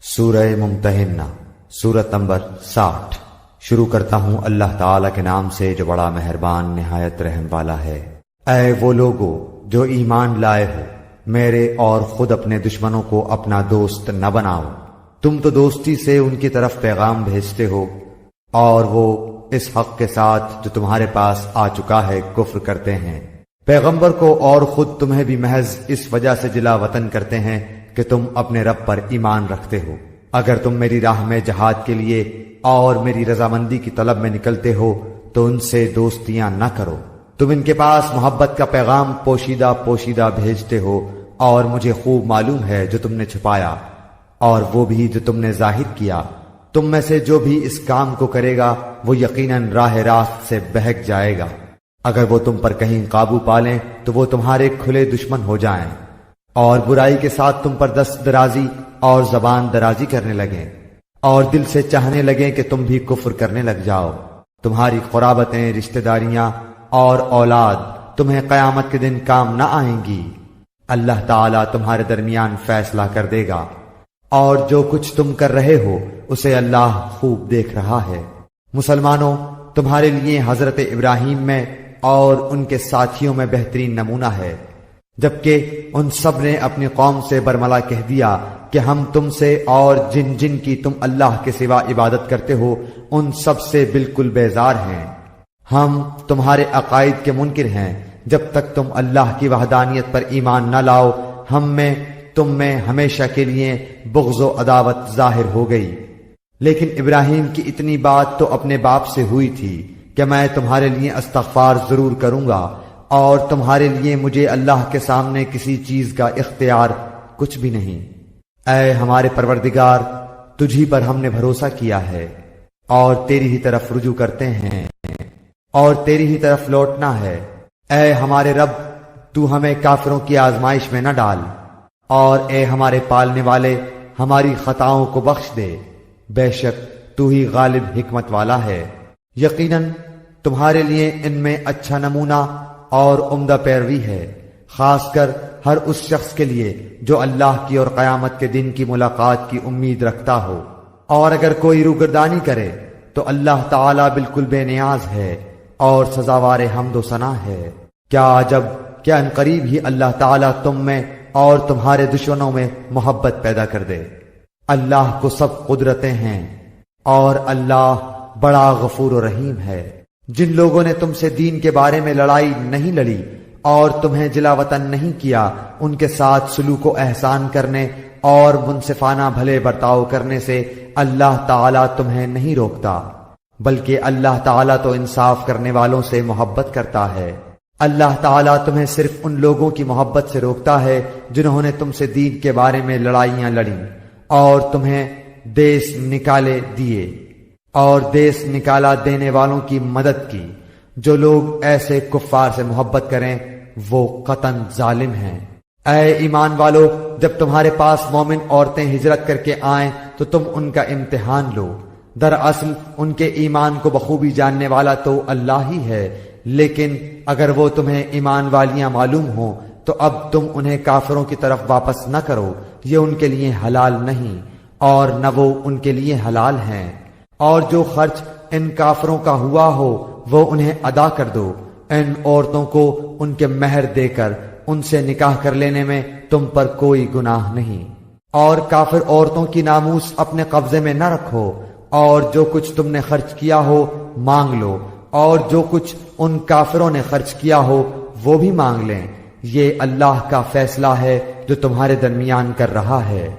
سورہ ممتحنہ سورت نمبر 60۔ شروع کرتا ہوں اللہ تعالی کے نام سے جو بڑا مہربان نہایت رحم والا ہے۔ اے وہ لوگو جو ایمان لائے ہو، میرے اور خود اپنے دشمنوں کو اپنا دوست نہ بناؤ۔ تم تو دوستی سے ان کی طرف پیغام بھیجتے ہو اور وہ اس حق کے ساتھ جو تمہارے پاس آ چکا ہے کفر کرتے ہیں۔ پیغمبر کو اور خود تمہیں بھی محض اس وجہ سے جلا وطن کرتے ہیں کہ تم اپنے رب پر ایمان رکھتے ہو۔ اگر تم میری راہ میں جہاد کے لیے اور میری رضامندی کی طلب میں نکلتے ہو تو ان سے دوستیاں نہ کرو۔ تم ان کے پاس محبت کا پیغام پوشیدہ پوشیدہ بھیجتے ہو اور مجھے خوب معلوم ہے جو تم نے چھپایا اور وہ بھی جو تم نے ظاہر کیا۔ تم میں سے جو بھی اس کام کو کرے گا وہ یقیناً راہ راست سے بہک جائے گا۔ اگر وہ تم پر کہیں قابو پالیں تو وہ تمہارے کھلے دشمن ہو جائیں اور برائی کے ساتھ تم پر دست درازی اور زبان درازی کرنے لگیں اور دل سے چاہنے لگیں کہ تم بھی کفر کرنے لگ جاؤ۔ تمہاری قرابتیں، رشتہ داریاں اور اولاد تمہیں قیامت کے دن کام نہ آئیں گی۔ اللہ تعالیٰ تمہارے درمیان فیصلہ کر دے گا اور جو کچھ تم کر رہے ہو اسے اللہ خوب دیکھ رہا ہے۔ مسلمانوں، تمہارے لیے حضرت ابراہیم میں اور ان کے ساتھیوں میں بہترین نمونہ ہے، جبکہ ان سب نے اپنی قوم سے برملا کہہ دیا کہ ہم تم سے اور جن جن کی تم اللہ کے سوا عبادت کرتے ہو ان سب سے بالکل بیزار ہیں۔ ہم تمہارے عقائد کے منکر ہیں، جب تک تم اللہ کی وحدانیت پر ایمان نہ لاؤ ہم میں تم میں ہمیشہ کے لیے بغض و عداوت ظاہر ہو گئی۔ لیکن ابراہیم کی اتنی بات تو اپنے باپ سے ہوئی تھی کہ میں تمہارے لیے استغفار ضرور کروں گا اور تمہارے لیے مجھے اللہ کے سامنے کسی چیز کا اختیار کچھ بھی نہیں۔ اے ہمارے پروردگار، تجھی پر ہم نے بھروسہ کیا ہے اور تیری ہی طرف رجوع کرتے ہیں اور تیری ہی طرف لوٹنا ہے۔ اے ہمارے رب، تو ہمیں کافروں کی آزمائش میں نہ ڈال اور اے ہمارے پالنے والے ہماری خطاؤں کو بخش دے، بے شک تو ہی غالب حکمت والا ہے۔ یقیناً تمہارے لیے ان میں اچھا نمونہ اور عمدہ پیروی ہے، خاص کر ہر اس شخص کے لیے جو اللہ کی اور قیامت کے دن کی ملاقات کی امید رکھتا ہو، اور اگر کوئی روگردانی کرے تو اللہ تعالیٰ بالکل بے نیاز ہے اور سزاوار حمد و ثنا ہے۔ کیا عجب کہ عنقریب ہی اللہ تعالیٰ تم میں اور تمہارے دشمنوں میں محبت پیدا کر دے۔ اللہ کو سب قدرتیں ہیں اور اللہ بڑا غفور و رحیم ہے۔ جن لوگوں نے تم سے دین کے بارے میں لڑائی نہیں لڑی اور تمہیں جلا وطن نہیں کیا، ان کے ساتھ سلوک و احسان کرنے اور منصفانہ بھلے برتاؤ کرنے سے اللہ تعالیٰ تمہیں نہیں روکتا، بلکہ اللہ تعالیٰ تو انصاف کرنے والوں سے محبت کرتا ہے۔ اللہ تعالیٰ تمہیں صرف ان لوگوں کی محبت سے روکتا ہے جنہوں نے تم سے دین کے بارے میں لڑائیاں لڑیں اور تمہیں دیس نکالے دیے اور دیس نکالا دینے والوں کی مدد کی۔ جو لوگ ایسے کفار سے محبت کریں وہ قطعاً ظالم ہیں۔ اے ایمان والو، جب تمہارے پاس مومن عورتیں ہجرت کر کے آئیں تو تم ان کا امتحان لو۔ دراصل ان کے ایمان کو بخوبی جاننے والا تو اللہ ہی ہے، لیکن اگر وہ تمہیں ایمان والیاں معلوم ہوں تو اب تم انہیں کافروں کی طرف واپس نہ کرو، یہ ان کے لیے حلال نہیں اور نہ وہ ان کے لیے حلال ہیں۔ اور جو خرچ ان کافروں کا ہوا ہو وہ انہیں ادا کر دو۔ ان عورتوں کو ان کے مہر دے کر ان سے نکاح کر لینے میں تم پر کوئی گناہ نہیں، اور کافر عورتوں کی ناموس اپنے قبضے میں نہ رکھو، اور جو کچھ تم نے خرچ کیا ہو مانگ لو، اور جو کچھ ان کافروں نے خرچ کیا ہو وہ بھی مانگ لیں۔ یہ اللہ کا فیصلہ ہے جو تمہارے درمیان کر رہا ہے۔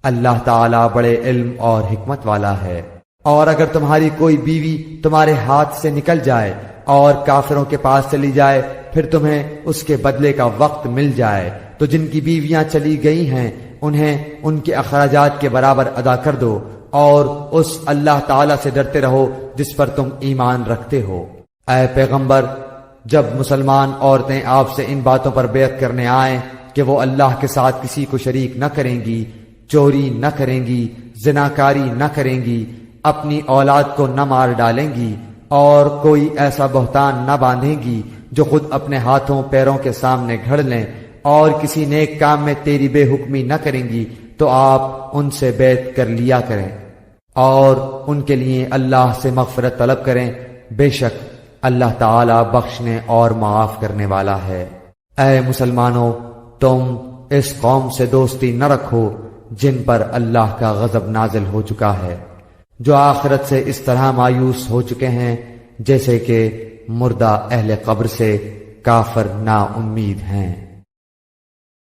اللہ تعالیٰ بڑے علم اور حکمت والا ہے۔ اور اگر تمہاری کوئی بیوی تمہارے ہاتھ سے نکل جائے اور کافروں کے پاس چلی جائے پھر تمہیں اس کے بدلے کا وقت مل جائے تو جن کی بیویاں چلی گئی ہیں انہیں ان کے اخراجات کے برابر ادا کر دو، اور اس اللہ تعالیٰ سے ڈرتے رہو جس پر تم ایمان رکھتے ہو۔ اے پیغمبر، جب مسلمان عورتیں آپ سے ان باتوں پر بیعت کرنے آئیں کہ وہ اللہ کے ساتھ کسی کو شریک نہ کریں گی، چوری نہ کریں گی، زناکاری نہ کریں گی، اپنی اولاد کو نہ مار ڈالیں گی اور کوئی ایسا بہتان نہ باندھیں گی جو خود اپنے ہاتھوں پیروں کے سامنے گھڑ لیں اور کسی نیک کام میں تیری بے حکمی نہ کریں گی تو آپ ان سے بیعت کر لیا کریں اور ان کے لیے اللہ سے مغفرت طلب کریں، بے شک اللہ تعالی بخشنے اور معاف کرنے والا ہے۔ اے مسلمانوں، تم اس قوم سے دوستی نہ رکھو جن پر اللہ کا غضب نازل ہو چکا ہے، جو آخرت سے اس طرح مایوس ہو چکے ہیں جیسے کہ مردہ اہل قبر سے کافر نا امید ہیں۔